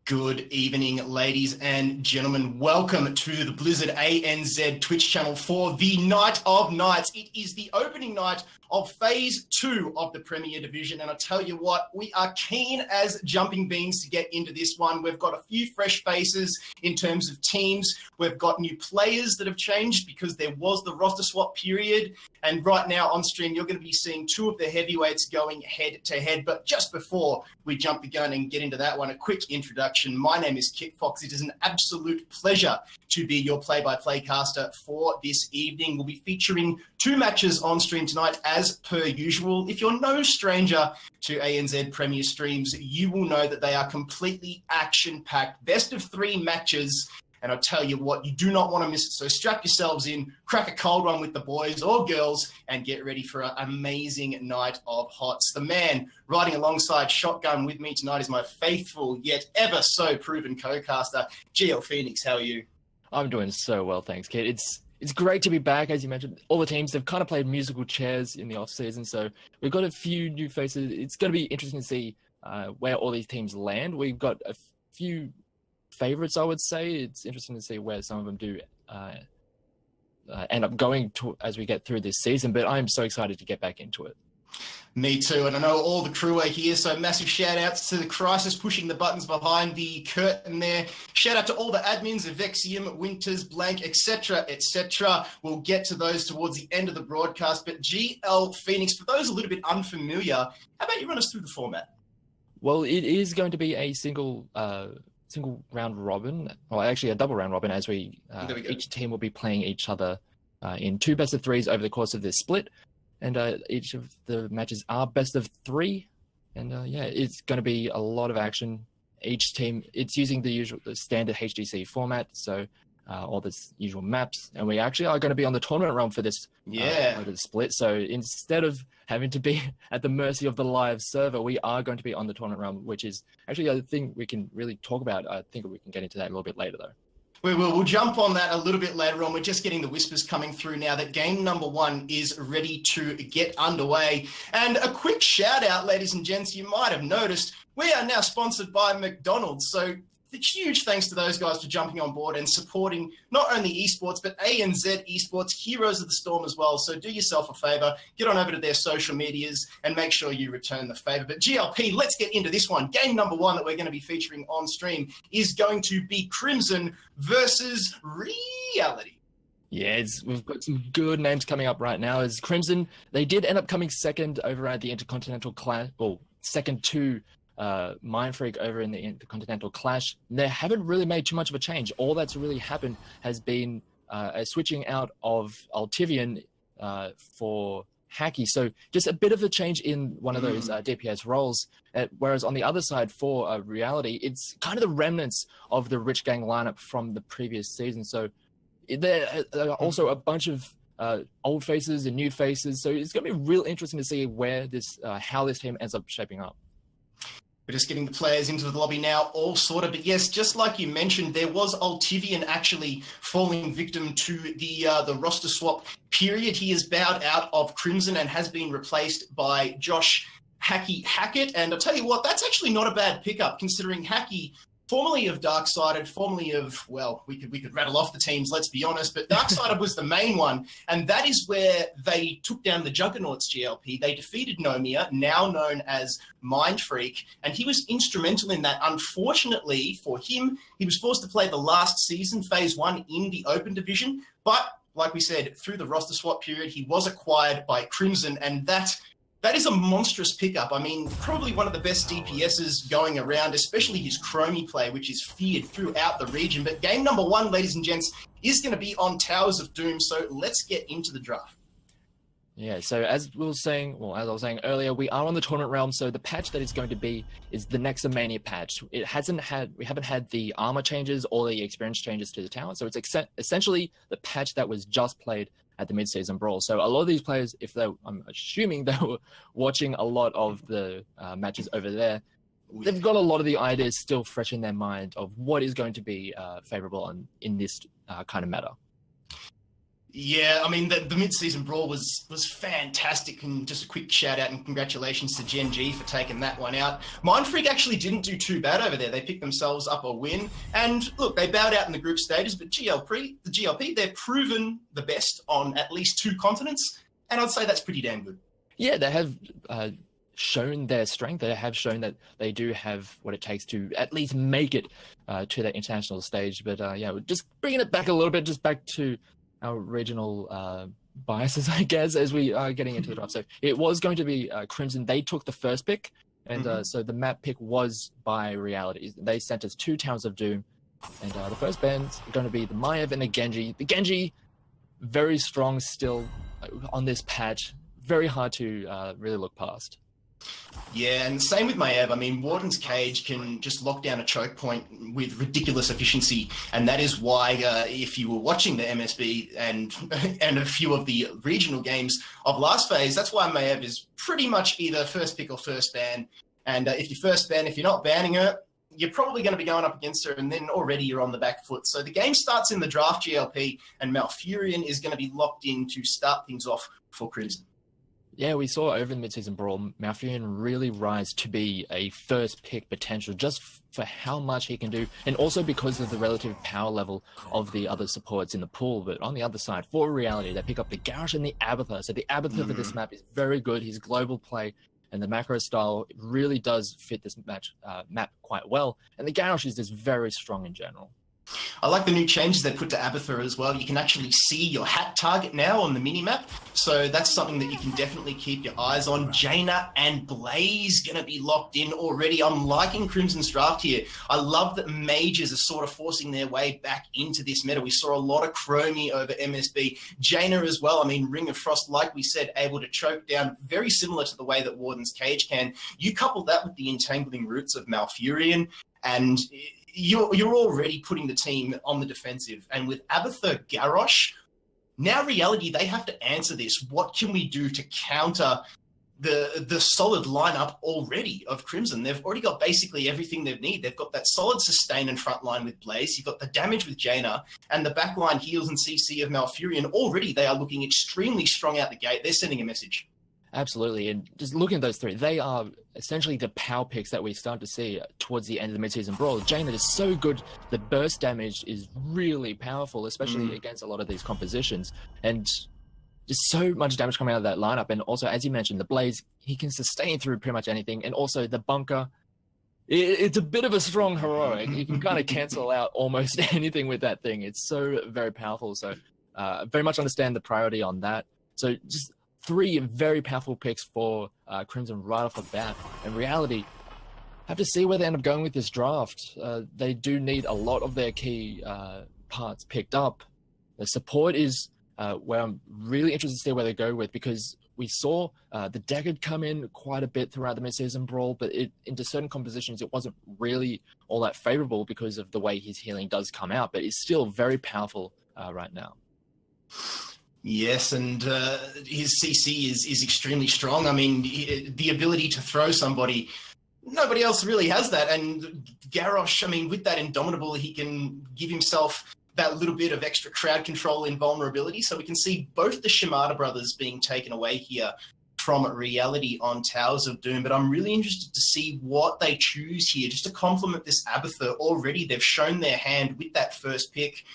Good evening, ladies and gentlemen. Welcome to the Blizzard ANZ Twitch channel for the Night of Nights. It is the opening night of Phase 2 of the Premier Division, and I tell you what, we are keen as jumping beans to get into this one. We've got a few fresh faces in terms of teams. We've got new players that have changed because there was the roster swap period, and right now on stream you're going to be seeing two of the heavyweights going head-to-head. But just before we jump the gun and get into that one, a quick introduction. My name is Kit Fox. It is an absolute pleasure to be your play-by-play caster for this evening. We'll be featuring two matches on stream tonight as per usual. If you're no stranger to ANZ Premier streams, you will know that they are completely action-packed. Best of 3 matches, and I'll tell you what, you do not want to miss it. So strap yourselves in, crack a cold one with the boys or girls, and get ready for an amazing night of hots. The man riding alongside Shotgun with me tonight is my faithful yet ever so proven co-caster, GL Phoenix. How are you? I'm doing so well, thanks, Kate. It's great to be back, as you mentioned. All the teams, they've kind of played musical chairs in the off-season, so we've got a few new faces. It's going to be interesting to see where all these teams land. We've got a few favorites, I would say. It's interesting to see where some of them do end up going to as we get through this season, but I'm so excited to get back into it. Me too, and I know all the crew are here, so massive shout-outs to the Crisis pushing the buttons behind the curtain there. Shout-out to all the admins, Evexium, Winters, Blank, etc., etc. We'll get to those towards the end of the broadcast, but GL Phoenix, for those a little bit unfamiliar, how about you run us through the format? Well, it is going to be a single round robin, or actually a double round robin, as we each team will be playing each other in 2 best of 3s over the course of this split. And each of the matches are best of 3. And yeah, it's going to be a lot of action. Each team, it's using the standard HGC format, so all the usual maps. And we actually are going to be on the tournament realm for this the split. So instead of having to be at the mercy of the live server, we are going to be on the tournament realm, which is actually a thing we can really talk about. I think we can get into that a little bit later, though. We will. We'll jump on that a little bit later on. We're just getting the whispers coming through now that game number 1 is ready to get underway. And a quick shout out, ladies and gents, you might have noticed, we are now sponsored by McDonald's. So huge thanks to those guys for jumping on board and supporting not only esports, but ANZ esports, Heroes of the Storm as well. So do yourself a favor, get on over to their social medias and make sure you return the favor. But GLP, let's get into this one. Game number 1 that we're going to be featuring on stream is going to be Crimson versus REEality. Yeah, we've got some good names coming up right now. As Crimson, they did end up coming second over at the Intercontinental Clash, or second to Mind Freak over in the Intercontinental Clash. They haven't really made too much of a change. All that's really happened has been a switching out of Altivian for Hacky. So just a bit of a change in one of those DPS roles. Whereas on the other side for REEality, it's kind of the remnants of the Rich Gang lineup from the previous season. So there are also a bunch of old faces and new faces. So it's going to be real interesting to see where how this team ends up shaping up. We're just getting the players into the lobby now, all sorted. But yes, just like you mentioned, there was Altivian actually falling victim to the roster swap period. He is bowed out of Crimson and has been replaced by Josh Hacky Hackett. And I'll tell you what, that's actually not a bad pickup, considering Hacky, formerly of Darksided, formerly of, well, we could rattle off the teams, let's be honest, but Darksided was the main one, and that is where they took down the Juggernauts GLP. They defeated Nomia, now known as Mind Freak, and he was instrumental in that. Unfortunately for him, he was forced to play the last season, Phase 1, in the Open Division, but like we said, through the roster swap period, he was acquired by Crimson, and that is a monstrous pickup. I mean, probably one of the best DPSs going around, especially his Chromie play, which is feared throughout the region. But game number 1, ladies and gents, is going to be on Towers of Doom. So let's get into the draft. Yeah, so as I was saying earlier, we are on the tournament realm. So the patch that it's going to be is the Nexomania patch. We haven't had the armor changes or the experience changes to the tower. So it's essentially the patch that was just played at the mid-season brawl. So a lot of these players, I'm assuming they were watching a lot of the matches over there, they've got a lot of the ideas still fresh in their mind of what is going to be favorable in this kind of meta. Yeah, I mean, the mid-season brawl was fantastic, and just a quick shout out and congratulations to Gen G for taking that one out. Mindfreak actually didn't do too bad over there. They picked themselves up a win, and look, they bowed out in the group stages, but the GLP, they're proven the best on at least 2 continents, and I'd say that's pretty damn good. Yeah, they have shown their strength. They have shown that they do have what it takes to at least make it to that international stage. But yeah, we're just bringing it back a little bit, just back to our regional biases, I guess, as we are getting into the draft. So it was going to be Crimson. They took the first pick, and so the map pick was by REEality. They sent us 2 Towers of Doom, and the first band's going to be the Maiev and the Genji. The Genji, very strong still on this patch. Very hard to really look past. Yeah, and same with Maiev. I mean, Warden's Cage can just lock down a choke point with ridiculous efficiency, and that is why if you were watching the MSB and a few of the regional games of last phase, that's why Maiev is pretty much either first pick or first ban. And if you first ban, if you're not banning her, you're probably going to be going up against her, and then already you're on the back foot. So the game starts in the draft GLP, and Malfurion is going to be locked in to start things off for Crimson. Yeah, we saw over the mid-season brawl, Malfurion really rise to be a first pick potential just for how much he can do, and also because of the relative power level of the other supports in the pool. But on the other side, for REEality, they pick up the Garrosh and the Abathur. So the Abathur for this map is very good. His global play and the macro style really does fit this map quite well. And the Garrosh is just very strong in general. I like the new changes they put to Abathur as well. You can actually see your hat target now on the mini-map, so that's something that you can definitely keep your eyes on. Jaina and Blaze going to be locked in already. I'm liking Crimson's draft here. I love that mages are sort of forcing their way back into this meta. We saw a lot of Chromie over MSB. Jaina as well. I mean, Ring of Frost, like we said, able to choke down, very similar to the way that Warden's Cage can. You couple that with the entangling roots of Malfurion, and you're already putting the team on the defensive. And with Abathur Garrosh, now REEality, they have to answer this. What can we do to counter the solid lineup already of Crimson? They've already got basically everything they need. They've got that solid sustain and front line with Blaze. You've got the damage with Jaina, and the backline heals and CC of Malfurion. Already they are looking extremely strong out the gate. They're sending a message. Absolutely, and just looking at those 3, they are essentially the power picks that we start to see towards the end of the mid-season brawl. Jaina is so good, the burst damage is really powerful, especially against a lot of these compositions, and just so much damage coming out of that lineup. And also, as you mentioned, the Blaze, he can sustain through pretty much anything, and also the Bunker, it's a bit of a strong heroic. You can kind of cancel out almost anything with that thing. It's so very powerful, so very much understand the priority on that. So just 3 very powerful picks for Crimson right off the bat. And REEality have to see where they end up going with this draft. They do need a lot of their key parts picked up. The support is where I'm really interested to see where they go with, because we saw the Deckard come in quite a bit throughout the mid-season brawl, but into certain compositions it wasn't really all that favorable because of the way his healing does come out, but it's still very powerful right now. Yes, and his CC is extremely strong. I mean, the ability to throw somebody, nobody else really has that. And Garrosh, I mean, with that Indomitable, he can give himself that little bit of extra crowd control and vulnerability. So we can see both the Shimada brothers being taken away here from REEality on Towers of Doom. But I'm really interested to see what they choose here, just to complement this Abathur. Already they've shown their hand with that first pick.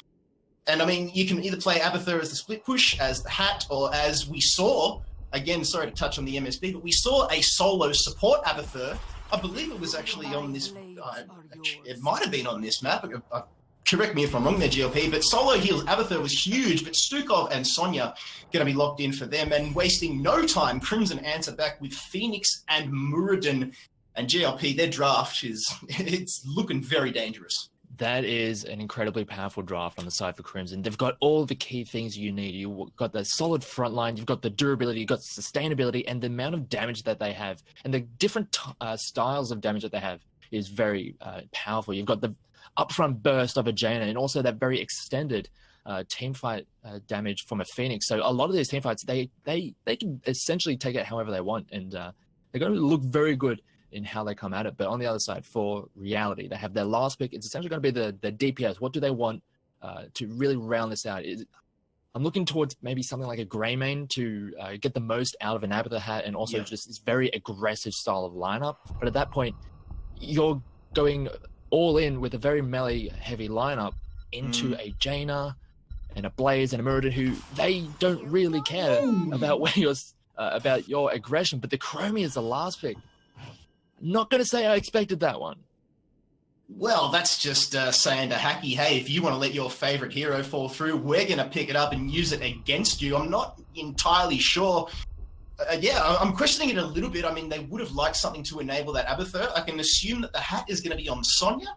And I mean, you can either play Abathur as the split push, as the hat, or as we saw, again, sorry to touch on the MSB, but we saw a solo support Abathur. I believe it was actually on this, it might have been on this map. Correct me if I'm wrong there, GLP, but solo heals Abathur was huge, but Stukov and Sonya going to be locked in for them. And wasting no time, Crimson answer back with Phoenix and Muradin. And GLP, their draft it's looking very dangerous. That is an incredibly powerful draft on the side for Crimson. They've got all the key things you need. You've got the solid front line, you've got the durability, you've got the sustainability, and the amount of damage that they have, and the different styles of damage that they have is very powerful. You've got the upfront burst of a Jaina, and also that very extended teamfight damage from a Phoenix. So a lot of these teamfights, they can essentially take it however they want, and they're going to look very good in how they come at it. But on the other side, for REEality, they have their last pick. It's essentially going to be the DPS. What do they want to really round this out? I'm looking towards maybe something like a Greymane to get the most out of an Abathur hat and also just this very aggressive style of lineup. But at that point, you're going all in with a very melee-heavy lineup into a Jaina and a Blaze and a Muradin who they don't really care about where you're about your aggression. But the Chromie is the last pick. Not going to say I expected that one. Well, that's just saying to Hacky, hey, if you want to let your favorite hero fall through, we're going to pick it up and use it against you. I'm not entirely sure. I'm questioning it a little bit. I mean, they would have liked something to enable that Abathur. I can assume that the hat is going to be on Sonya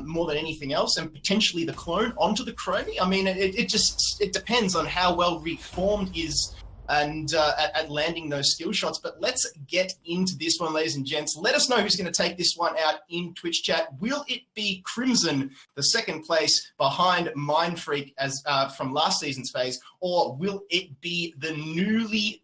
more than anything else, and potentially the clone onto the Chromie. I mean, it depends on how well reformed is and at landing those skill shots. But let's get into this one, ladies and gents. Let us know who's going to take this one out in Twitch chat. Will it be Crimson, the second place behind Mindfreak as from last season's phase, or will it be the newly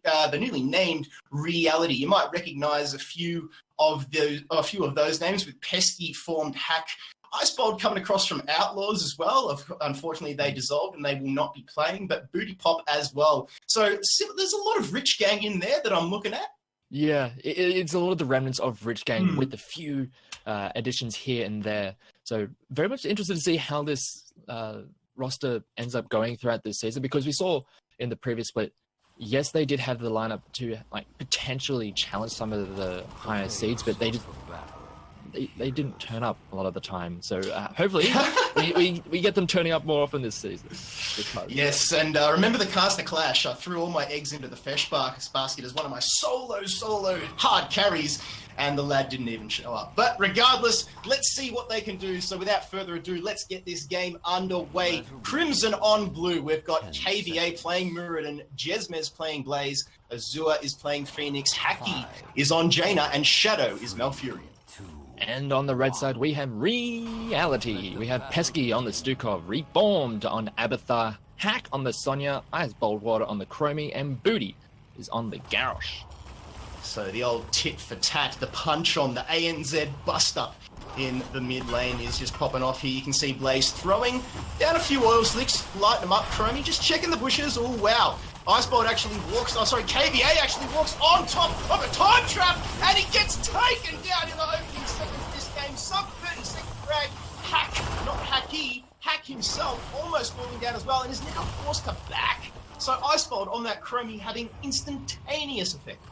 named REEality? You might recognize a few of those names with pesky formed hack. Icebold coming across from Outlaws as well. Unfortunately, they dissolved and they will not be playing, but Booty Pop as well. So there's a lot of Rich Gang in there that I'm looking at. Yeah, it's a lot of the remnants of Rich Gang with a few additions here and there. So very much interested to see how this roster ends up going throughout this season, because we saw in the previous split, yes, they did have the lineup to potentially challenge some of the higher seeds, but they didn't turn up a lot of the time. So hopefully we get them turning up more often this season. Yes, and remember the caster clash. I threw all my eggs into the Fesh basket as one of my solo hard carries, and the lad didn't even show up. But regardless, let's see what they can do. So without further ado, let's get this game underway. Crimson on blue. We've got KVA playing Muradin, Jesmez playing Blaze, Azure is playing Phoenix, Hacky is on Jaina, and Shadow is Malfurion. And on the red side, we have REEality. We have Pesky on the Stukov, Reformed on Abathur, Hack on the Sonya, Ice Boldwater on the Chromie, and Booty is on the Garrosh. So the old tit for tat, the punch on the ANZ bust up in the mid lane is just popping off here. You can see Blaze throwing down a few oil slicks, light them up. Chromie just checking the bushes. Oh, wow. Icebolt KVA actually walks on top of a time trap, and he gets taken down in the opening seconds of this game. Sub 30-second frag. Hack himself almost falling down as well, and is now forced to back. So Icebolt on that Chromie having instantaneous effect.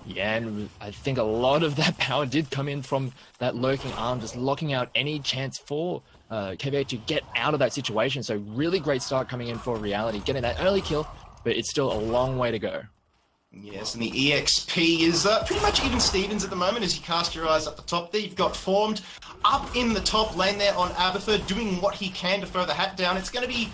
Yeah, and I think a lot of that power did come in from that lurking arm, just locking out any chance for KVA to get out of that situation. So really great start coming in for REEality, getting that early kill, but it's still a long way to go. Yes, and the EXP is pretty much even Stevens at the moment as you cast your eyes up the top there. You've got Formed up in the top lane there on Abathur, doing what he can to throw the hat down. It's going to be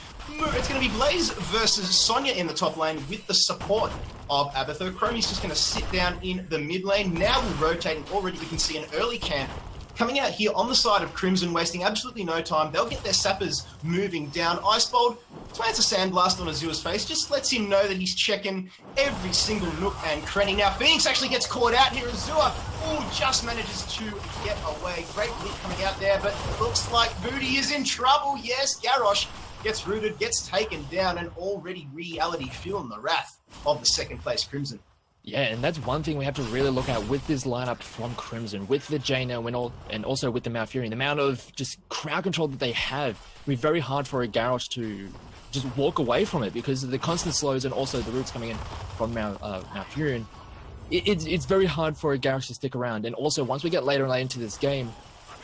Blaze versus Sonya in the top lane with the support of Abathur. Chromie's just going to sit down in the mid lane. Now we're rotating. Already we can see an early camp coming out here on the side of Crimson, wasting absolutely no time. They'll get their sappers moving down. Icebolt plants a sandblast on Azure's face, just lets him know that he's checking every single nook and cranny. Now Phoenix actually gets caught out here. Azure, just manages to get away. Great lead coming out there, but looks like Booty is in trouble. Yes, Garrosh gets rooted, gets taken down, and already REEality feeling the wrath of the second place Crimson. Yeah, and that's one thing we have to really look at with this lineup from Crimson, with the Jaina and also with the Malfurion. The amount of just crowd control that they have, it'll be very hard for a Garrosh to just walk away from it because of the constant slows and also the roots coming in from Malfurion. It's very hard for a Garrosh to stick around. And also, once we get later and later into this game,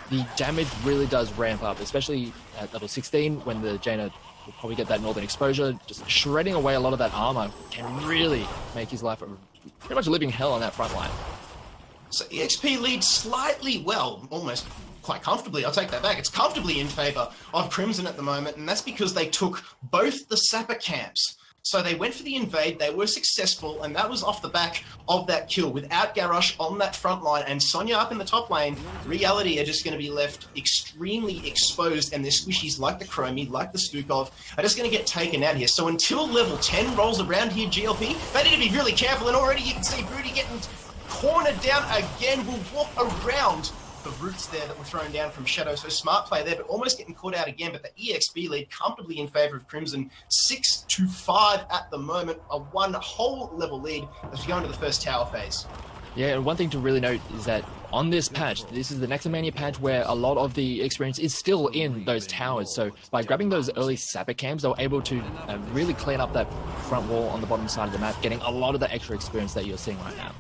the damage really does ramp up, especially at level 16 when the Jaina will probably get that Northern Exposure. Just shredding away a lot of that armor can really make his life pretty much living hell on that front line. So EXP leads slightly, well, almost quite comfortably. I'll take that back. It's comfortably in favor of Crimson at the moment, and that's because they took both the sapper camps. So they went for the invade, they were successful, and that was off the back of that kill. Without Garrosh on that front line and Sonya up in the top lane, REEality are just going to be left extremely exposed, and their squishies like the Chromie, like the Stukov, are just going to get taken out here. So until level 10 rolls around here, GLP, they need to be really careful, and already you can see Booty getting cornered down again. Will walk around the roots there that were thrown down from Shadow. So smart play there, but almost getting caught out again. But the EXP lead comfortably in favor of Crimson, 6-5 at the moment, a one whole level lead as we go into the first tower phase. Yeah, and one thing to really note is that on this patch, this is the Nexomania patch where a lot of the experience is still in those towers. So by grabbing those early sapper cams, they were able to really clean up that front wall on the bottom side of the map, getting a lot of the extra experience that you're seeing right now.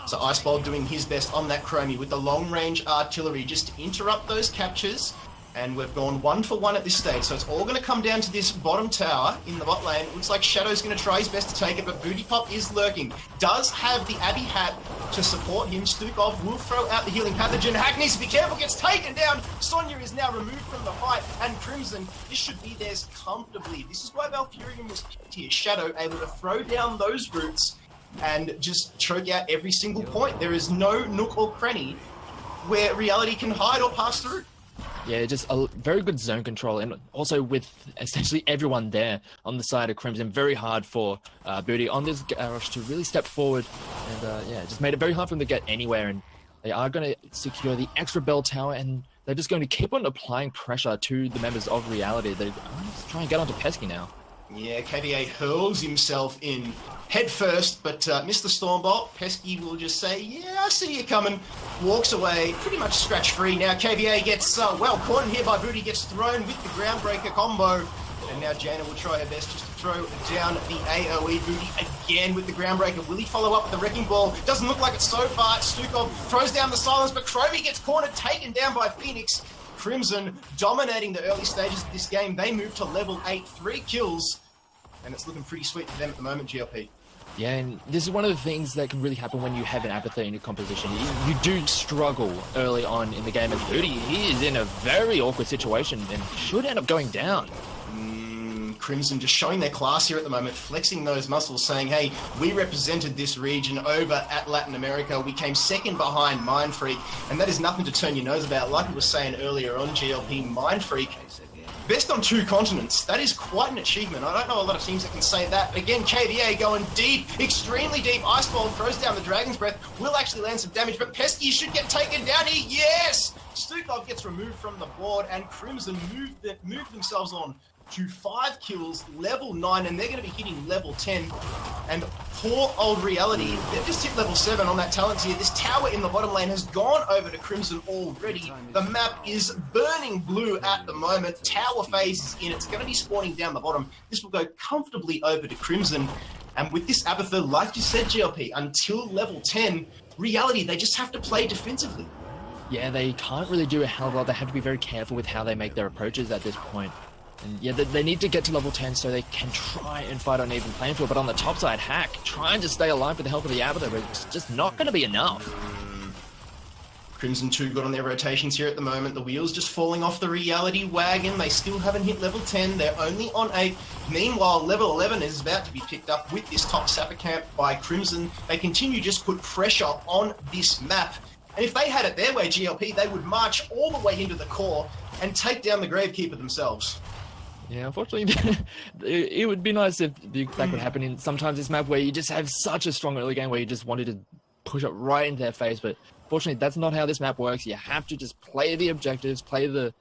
So Iceball doing his best on that Chromie with the long-range artillery just to interrupt those captures. And we've gone 1 for 1 at this stage, so it's all going to come down to this bottom tower in the bot lane. It looks like Shadow's going to try his best to take it, but Booty Pop is lurking. Does have the Abby hat to support him. Stukov will throw out the healing pathogen. Hack needs to be careful, gets taken down. Sonya is now removed from the fight, and Crimson, this should be theirs comfortably. This is why Valfurion was picked here. Shadow able to throw down those roots and just choke out every single point. There is no nook or cranny where REEality can hide or pass through. Yeah, just a very good zone control, and also with essentially everyone there on the side of Crimson, very hard for Booty on this garage to really step forward, and yeah, just made it very hard for them to get anywhere, and they are going to secure the extra bell tower, and they're just going to keep on applying pressure to the members of REEality. They're try and get onto Pesky now. Yeah, KVA hurls himself in head first, but Mr. Stormbolt, Pesky will just say, yeah, I see you coming, walks away, pretty much scratch-free. Now KVA gets, well, caught in here by Booty, gets thrown with the Groundbreaker combo, and now Jaina will try her best just to throw down the AoE. Booty again with the Groundbreaker. Will he follow up with the Wrecking Ball? Doesn't look like it so far. Stukov throws down the silence, but Chromie gets cornered, taken down by Phoenix. Crimson dominating the early stages of this game. They move to level 8, 3 kills, and it's looking pretty sweet for them at the moment, GLP. Yeah, and this is one of the things that can really happen when you have an Abathur in your composition. You do struggle early on in the game, and Booty, he is in a very awkward situation and should end up going down. Crimson just showing their class here at the moment, flexing those muscles, saying, hey, we represented this region over at Latin America. We came second behind Mindfreak, and that is nothing to turn your nose about. Like we were saying earlier on GLP, Mindfreak, best on 2 continents. That is quite an achievement. I don't know a lot of teams that can say that. But again, KVA going deep, extremely deep. Iceball throws down the Dragon's Breath. Will actually land some damage, but Pesky should get taken down here. Yes! Stukov gets removed from the board, and Crimson move themselves on to 5 kills, level 9, and they're going to be hitting level 10. And poor old REEality, they've just hit level 7 on that talent tier. This tower in the bottom lane has gone over to Crimson already. The map is burning blue at the moment. Tower phase is in. It's going to be spawning down the bottom. This will go comfortably over to Crimson. And with this Abathur, like you said, GLP, until level 10, REEality, they just have to play defensively. Yeah, they can't really do a hell of a lot. They have to be very careful with how they make their approaches at this point. And yeah, they need to get to level 10 so they can try and fight on even playing field. But on the top side, Hack trying to stay alive with the help of the Abathur, but it's just not going to be enough. Crimson 2 got on their rotations here at the moment. The wheels just falling off the REEality wagon. They still haven't hit level 10. They're only on 8. Meanwhile, level 11 is about to be picked up with this top sapper camp by Crimson. They continue to just put pressure on this map. And if they had it their way, GLP, they would march all the way into the core and take down the Gravekeeper themselves. Yeah, unfortunately, it would be nice if that could happen in sometimes this map where you just have such a strong early game where you just wanted to push it right into their face. But fortunately, that's not how this map works. You have to just play the objectives, play the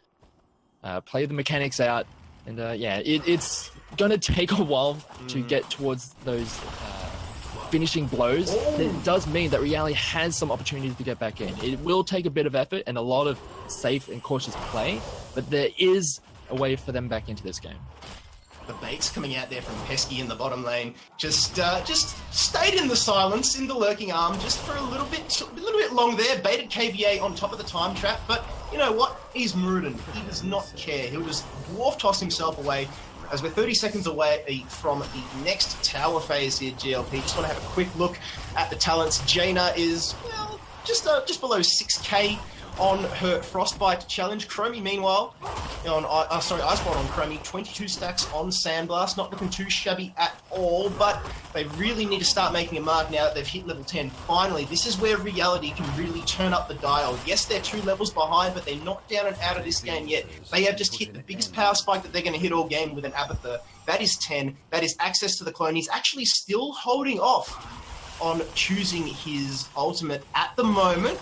mechanics out, and yeah, it's gonna take a while to get towards those finishing blows. It does mean that REEality has some opportunities to get back in. It will take a bit of effort and a lot of safe and cautious play, but there is a way for them back into this game. The baits coming out there from Pesky in the bottom lane just stayed in the silence, in the lurking arm, just for a little bit long there. Baited KVA on top of the time trap, but you know what? He's Muruden. He does not care. He'll just dwarf toss himself away. As we're 30 seconds away from the next tower phase here, GLP. Just want to have a quick look at the talents. Jaina is, well, just below 6k on her Frostbite challenge. Chromie, meanwhile, Iceball on Chromie, 22 stacks on Sandblast. Not looking too shabby at all, but they really need to start making a mark now that they've hit level 10. Finally, this is where REEality can really turn up the dial. Yes, they're 2 levels behind, but they're not down and out of this game yet. They have just hit the biggest power spike that they're going to hit all game with an Abathur. That is 10. That is access to the clone. He's actually still holding off on choosing his ultimate at the moment.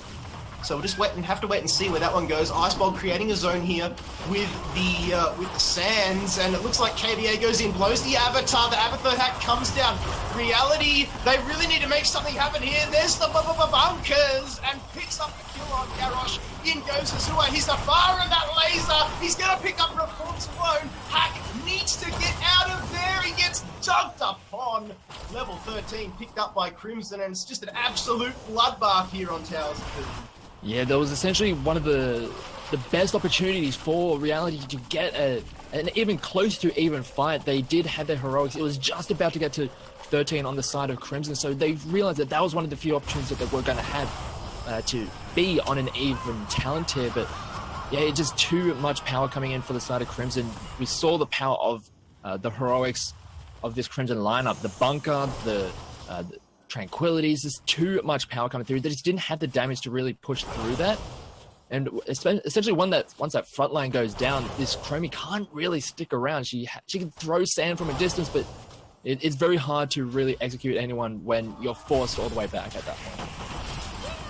So we'll just have to wait and see where that one goes. Icebolt creating a zone here with the Sands, and it looks like KVA goes in, blows the Avatar. The Avatar hack comes down. REEality, they really need to make something happen here. There's the bunkers, and picks up the kill on Garrosh. In goes Azua. He's the fire of that laser. He's going to pick up Reform's clone. Hack needs to get out of there. He gets dunked upon. Level 13 picked up by Crimson, and it's just an absolute bloodbath here on Towers of Doom. Yeah, that was essentially one of the best opportunities for REEality to get an even close to even fight. They did have their heroics. It was just about to get to 13 on the side of Crimson, so they realized that that was one of the few options that they were going to have to be on an even talent tier. But yeah, it's just too much power coming in for the side of Crimson. We saw the power of the heroics of this Crimson lineup, the bunker, the tranquilities. There's too much power coming through. They just didn't have the damage to really push through that. And essentially, once that front line goes down, this Chromie can't really stick around. She can throw sand from a distance, but it's very hard to really execute anyone when you're forced all the way back at that point.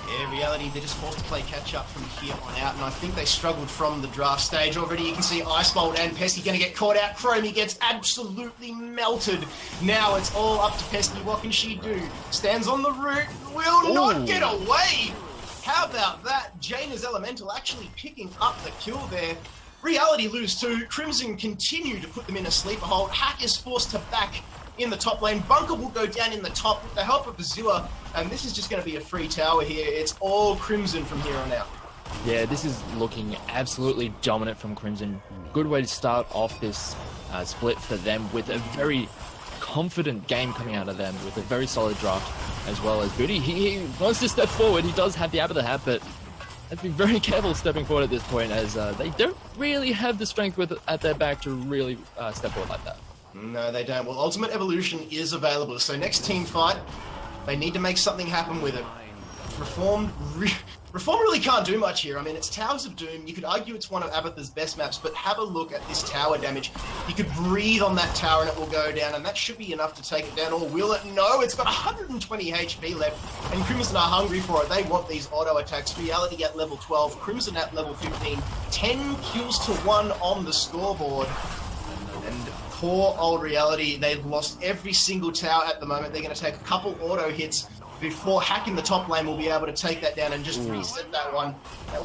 Yeah, REEality, they're just forced to play catch-up from here on out, and I think they struggled from the draft stage already. You can see Icebolt and Pesky going to get caught out. Chromie gets absolutely melted. Now it's all up to Pesky. What can she do? Stands on the root, will not get away! How about that? Jaina's Elemental actually picking up the kill there. REEality lose 2. Crimson continue to put them in a sleeper hold. Hack is forced to back in the top lane. Bunker will go down in the top with the help of Azua, and this is just going to be a free tower here. It's all Crimson from here on out. Yeah, this is looking absolutely dominant from Crimson. Good way to start off this split for them, with a very confident game coming out of them, with a very solid draft, as well as Booty. He wants to step forward. He does have the Abathur hat, but has to be very careful stepping forward at this point, as they don't really have the strength at their back to really step forward like that. No, they don't. Well, Ultimate Evolution is available, so next team fight, they need to make something happen with it. Reform really can't do much here. I mean, it's Towers of Doom. You could argue it's one of Abathur's best maps, but have a look at this tower damage. You could breathe on that tower and it will go down, and that should be enough to take it down, or will it? No, it's got 120 HP left, and Crimson are hungry for it. They want these auto attacks. REEality at level 12, Crimson at level 15, 10 kills to 1 on the scoreboard. And poor old REEality, they've lost every single tower at the moment. They're going to take a couple auto hits before Hack in the top lane will be able to take that down and just reset that one.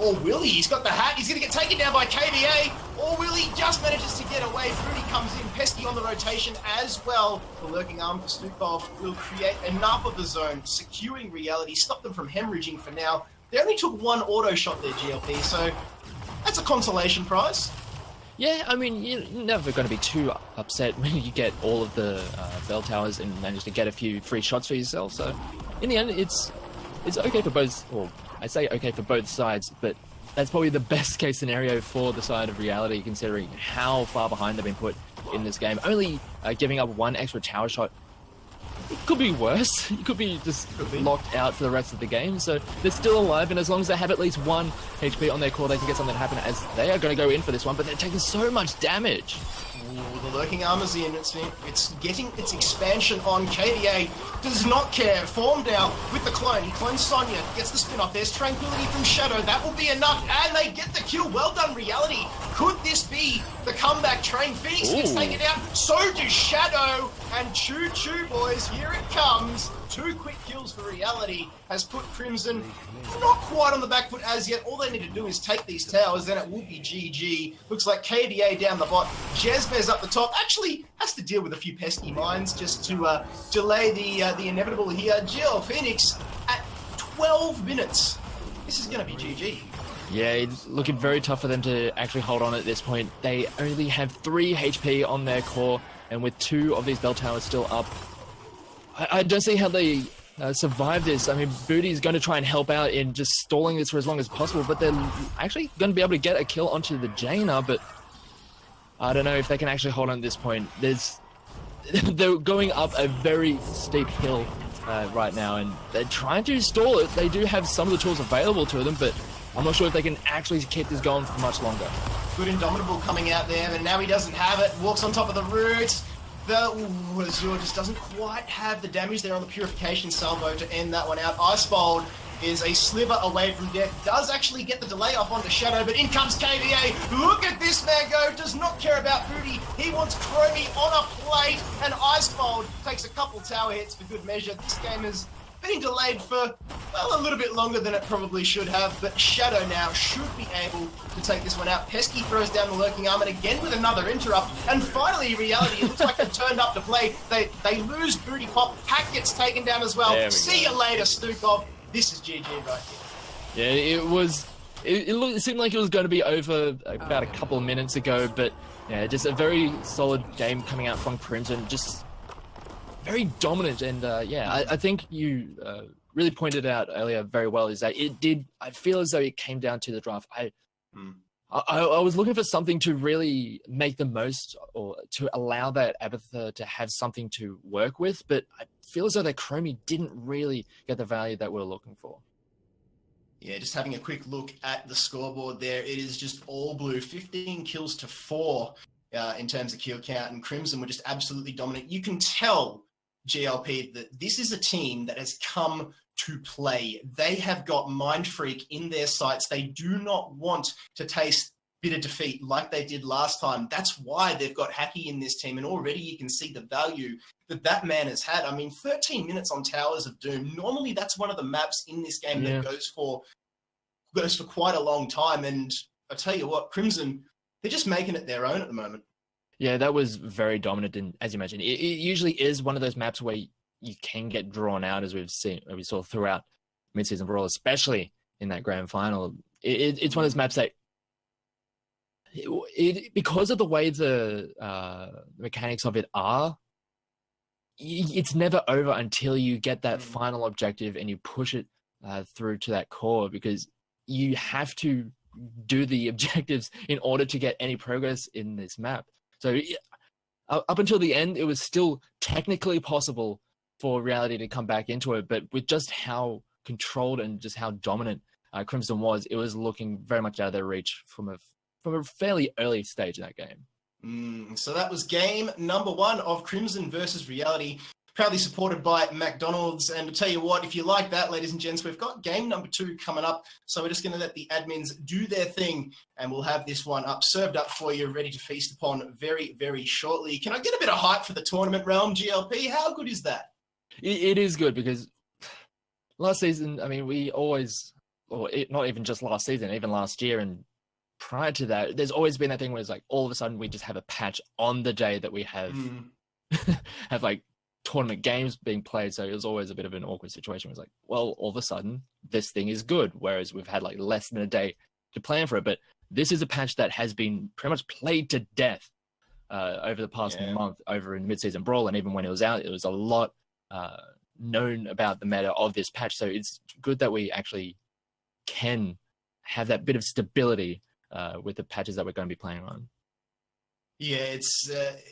Or Willie, he's got the hat. He's going to get taken down by KVA. Or Willie just manages to get away. Booty comes in. Pesky on the rotation as well. The lurking arm for Stukov will create enough of the zone, securing REEality, stop them from hemorrhaging for now. They only took one auto shot there, GLP, so that's a consolation prize. Yeah, I mean, you're never going to be too upset when you get all of the bell towers and manage to get a few free shots for yourself. So, in the end, it's okay for both. Well, I say okay for both sides, but that's probably the best case scenario for the side of REEality, considering how far behind they've been put in this game. Only giving up one extra tower shot. It could be worse. You could be just locked out for the rest of the game. So they're still alive, and as long as they have at least 1 HP on their core, they can get something to happen, as they are going to go in for this one, but they're taking so much damage. Ooh, the lurking armor's in. It's getting its expansion on. KVA does not care. Formed out with the clone. He clones Sonya, gets the spin off. There's Tranquility from Shadow. That will be enough, and they get the kill. Well done, REEality. Could this be the comeback train? Phoenix gets taken out. So does Shadow. And choo-choo, boys. Here it comes. 2 quick kills for REEality has put Crimson not quite on the back foot as yet. All they need to do is take these towers, then it will be GG. Looks like KVA down the bot. Jezbez up the top. Actually has to deal with a few pesky mines just to delay the inevitable here. Jill Phoenix at 12 minutes. This is going to be GG. Yeah, it's looking very tough for them to actually hold on at this point. They only have 3 HP on their core, and with 2 of these bell towers still up, I don't see how they survive this. I mean, Booty's going to try and help out in just stalling this for as long as possible, but they're actually going to be able to get a kill onto the Jaina, but I don't know if they can actually hold on at this point. They're going up a very steep hill right now, and they're trying to stall it. They do have some of the tools available to them, but I'm not sure if they can actually keep this going for much longer. Good Indomitable coming out there, but now he doesn't have it. Walks on top of the roots. Azure just doesn't quite have the damage there on the Purification salvo to end that one out. Icebolt is a sliver away from death. Does actually get the delay off onto Shadow, but in comes KDA. Look at this man go. Does not care about booty. He wants Chromie on a plate, and Icefold takes a couple tower hits for good measure. This game has been delayed for, well, a little bit longer than it probably should have, but Shadow now should be able to take this one out. Pesky throws down the lurking arm, and again with another interrupt, and finally REEality, it looks like they've turned up to play. They lose booty pop, Hack gets taken down as well. See you later, Stukov. This is GG right here. Yeah, it seemed like it was going to be over about a couple of minutes ago, but yeah, just a very solid game coming out from Crimson, just very dominant. And I think you really pointed out earlier very well is that I feel as though it came down to the draft. I was looking for something to really make the most, or to allow that Abathur to have something to work with, but I feel as though that Chromie didn't really get the value that we're looking for. Yeah, just having a quick look at the scoreboard there, it is just all blue, 15 kills to 4 in terms of kill count, and Crimson were just absolutely dominant. You can tell, GLP, that this is a team that has come to play. They have got Mind Freak in their sights. They do not want to taste bitter defeat like they did last time. That's why they've got Hacky in this team, and already you can see the value that man has had. I mean, 13 minutes on Towers of Doom. Normally that's one of the maps in this game that goes for quite a long time, and I tell you what, Crimson, they're just making it their own at the moment. Yeah, that was very dominant, and as you mentioned, it usually is one of those maps where you can get drawn out, as we saw throughout Mid-Season Brawl, especially in that grand final. It's one of those maps that, because of the way the mechanics of it are, it's never over until you get that final objective and you push it through to that core, because you have to do the objectives in order to get any progress in this map. So up until the end, it was still technically possible for REEality to come back into it, but with just how controlled and just how dominant Crimson was, it was looking very much out of their reach from a fairly early stage in that game. So that was game number 1 of Crimson versus REEality, proudly supported by McDonald's. And to tell you what, if you like that, ladies and gents, we've got game number 2 coming up. So we're just going to let the admins do their thing, and we'll have this one served up for you, ready to feast upon very, very shortly. Can I get a bit of hype for the tournament realm, GLP? How good is that? It is good, because last season, I mean, we always, not even just last season, even last year and prior to that, there's always been that thing where it's like all of a sudden we just have a patch on the day that we have have like tournament games being played. So it was always a bit of an awkward situation. It was like, well, all of a sudden this thing is good, whereas we've had like less than a day to plan for it. But this is a patch that has been pretty much played to death over the past month over in Mid-Season Brawl, and even when it was out, it was a lot known about the meta of this patch. So it's good that we actually can have that bit of stability with the patches that we're going to be playing on. Yeah, it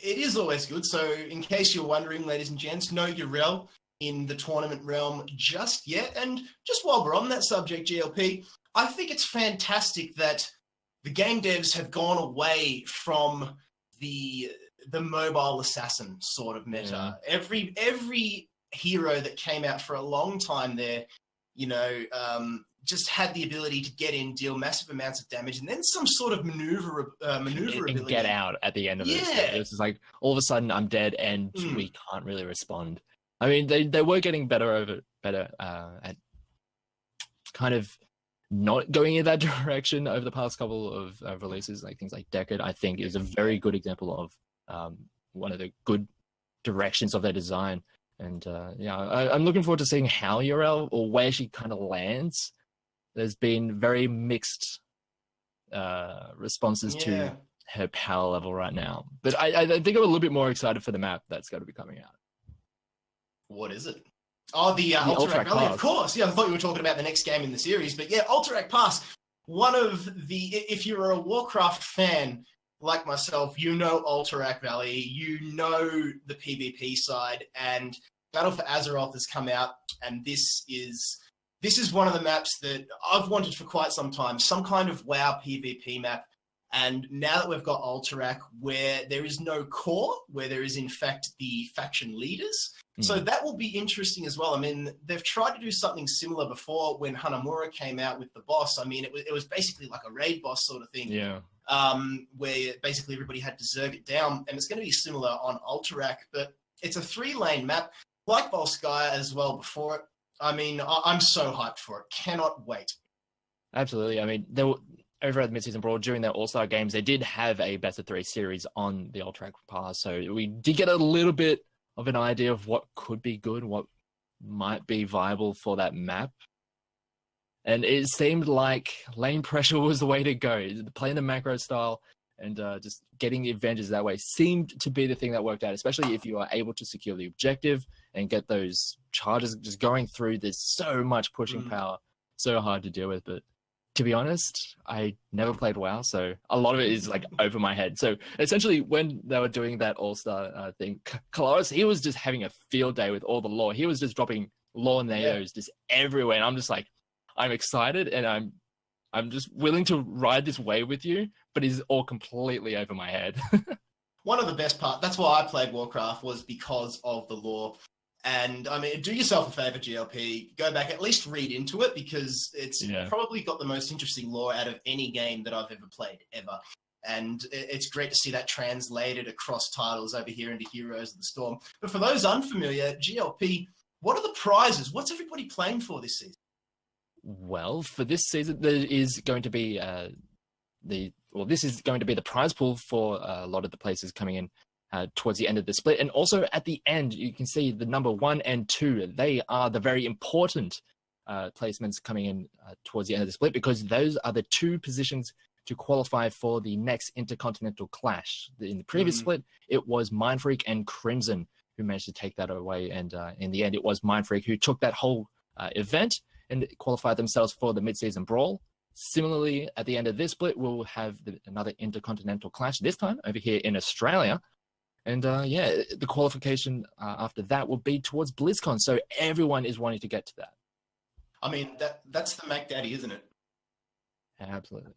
is always good. So in case you're wondering, ladies and gents, no Urel in the tournament realm just yet. And just while we're on that subject, GLP, I think it's fantastic that the game devs have gone away from the mobile assassin sort of meta. Yeah. Every hero that came out for a long time there, just had the ability to get in, deal massive amounts of damage, and then some sort of maneuverability. And get out at the end of it. It's just like, all of a sudden I'm dead and we can't really respond. I mean, they were getting better at kind of not going in that direction over the past couple of releases, like things like Decade, I think is a very good example of one of the good directions of their design. And I'm looking forward to seeing how Urel, or where she kind of lands. There's been very mixed responses to her power level right now. But I think I'm a little bit more excited for the map that's going to be coming out. What is it? Oh, the Alterac Valley, of course. Yeah, I thought you were talking about the next game in the series. But yeah, Alterac Pass, one of the... If you're a Warcraft fan like myself, you know Alterac Valley, you know the PvP side, and Battle for Azeroth has come out, and this is one of the maps that I've wanted for quite some time, some kind of WoW PvP map. And now that we've got Alterac, where there is no core, where there is in fact the faction leaders. So that will be interesting as well. I mean, they've tried to do something similar before when Hanamura came out with the boss. I mean, it was basically like a raid boss sort of thing. Yeah. Where basically everybody had to zerg it down. And it's going to be similar on Alterac, but it's a 3-lane map, like Volskaya as well before it. I mean, I'm so hyped for it. Cannot wait. Absolutely. I mean, they were, over at the Midseason Brawl, during their All-Star games, they did have a best of 3 series on the Alterac Pass, so we did get a little bit of an idea of what could be good, what might be viable for that map. And it seemed like lane pressure was the way to go. Playing the macro style and just getting the advantages that way seemed to be the thing that worked out, especially if you are able to secure the objective and get those charges just going through. There's so much pushing power, so hard to deal with. But to be honest, I never played WoW, so a lot of it is like over my head. So essentially, when they were doing that All-Star thing, Kalaris, he was just having a field day with all the lore. He was just dropping lore naos just everywhere, and I'm just like, I'm excited, and I'm just willing to ride this wave with you, but it's all completely over my head. One of the best parts, that's why I played Warcraft, was because of the lore. And I mean, do yourself a favor, GLP, go back, at least read into it, because it's probably got the most interesting lore out of any game that I've ever played, ever. And it's great to see that translated across titles over here into Heroes of the Storm. But for those unfamiliar, GLP, what are the prizes? What's everybody playing for this season? Well, for this season, there is going to be this is going to be the prize pool for a lot of the places coming in towards the end of the split. And also at the end, you can see the number 1 and 2. They are the very important placements coming in towards the end of the split, because those are the 2 positions to qualify for the next Intercontinental Clash. In the previous split, it was Mindfreak and Crimson who managed to take that away. And in the end, it was Mindfreak who took that whole event and qualified themselves for the mid-season brawl. Similarly, at the end of this split, we'll have another Intercontinental Clash, this time over here in Australia. And the qualification after that will be towards BlizzCon. So everyone is wanting to get to that. I mean, that's the Mac Daddy, isn't it? Absolutely.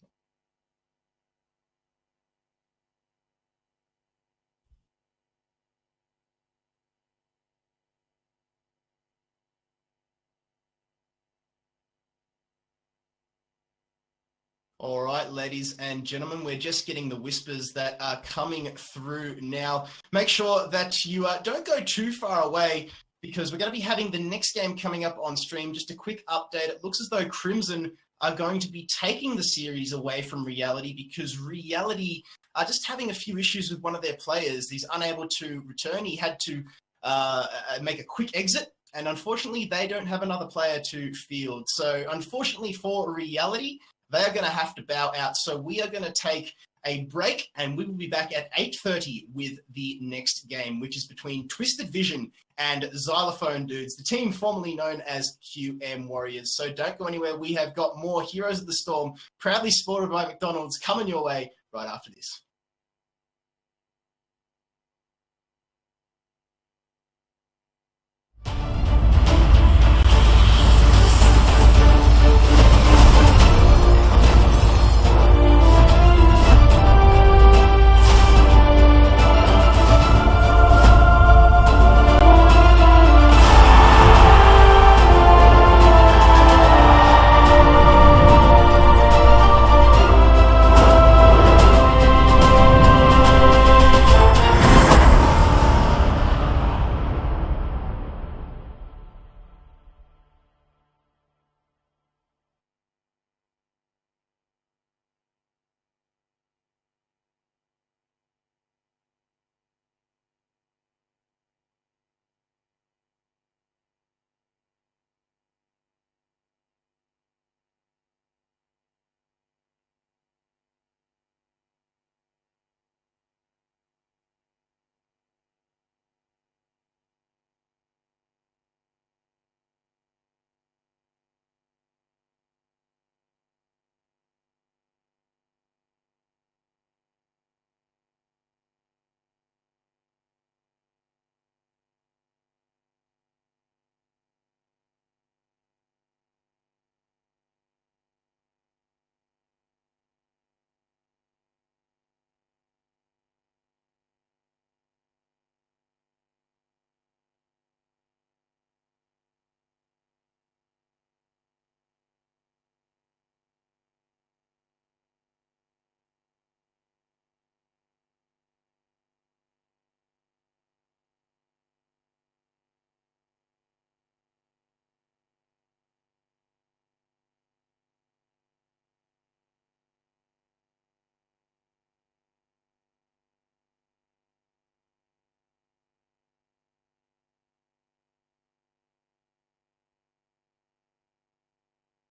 All right, ladies and gentlemen, we're just getting the whispers that are coming through now. Make sure that you don't go too far away, because we're going to be having the next game coming up on stream. Just a quick update. It looks as though Crimson are going to be taking the series away from REEality, because REEality are just having a few issues with one of their players. He's unable to return. He had to make a quick exit, and unfortunately, they don't have another player to field. So unfortunately for REEality, they are going to have to bow out. So we are going to take a break, and we will be back at 8:30 with the next game, which is between Twisted Vision and Xylophone Dudes, the team formerly known as QM Warriors. So don't go anywhere. We have got more Heroes of the Storm, proudly supported by McDonald's, coming your way right after this.